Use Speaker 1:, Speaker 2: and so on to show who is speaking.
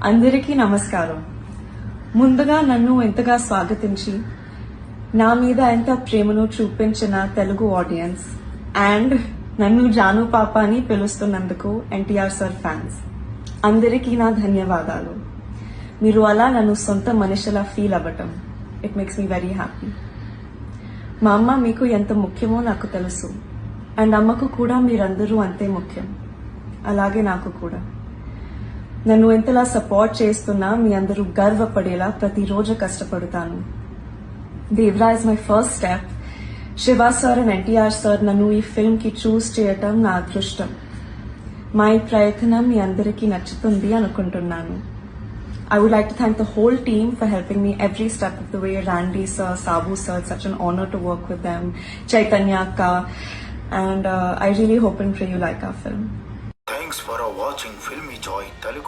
Speaker 1: అందరికీ నమస్కారం. ముందుగా నన్ను ఎంతగా స్వాగతించి నా మీద ఎంత ప్రేమను చూపించిన తెలుగు ఆడియన్స్ అండ్ నన్ను జాను పాప అని పిలుస్తున్నందుకు ఎన్టీఆర్ సార్ ఫ్యాన్స్ అందరికీ నా ధన్యవాదాలు. మీరు అలా నన్ను సొంత మనిషిలా ఫీల్ అవ్వటం it makes me very happy. మా అమ్మ మీకు ఎంత ముఖ్యమో నాకు తెలుసు అండ్ అమ్మకు కూడా మీరందరూ అంతే ముఖ్యం, అలాగే నాకు కూడా. నన్ను ఎంతలా సపోర్ట్ చేస్తున్నా మీ అందరూ గర్వపడేలా ప్రతిరోజు కష్టపడతాను. Devara is my first step. Shiva sir and NTR sir నన్ను ఈ ఫిల్మ్ కి చూస్ చేయటం నా అదృష్టం. మా ఈ ప్రయత్నం మీ అందరికీ నచ్చుతుంది అనుకుంటున్నాను. I would like to thank the whole team for helping me every step of the way. Randy sir, Sabu sir, it's such an honor to work with them. Chaitanya Akka, and I really hope and pray you like our film.
Speaker 2: Thanks for watching Filmy Joy Telugu.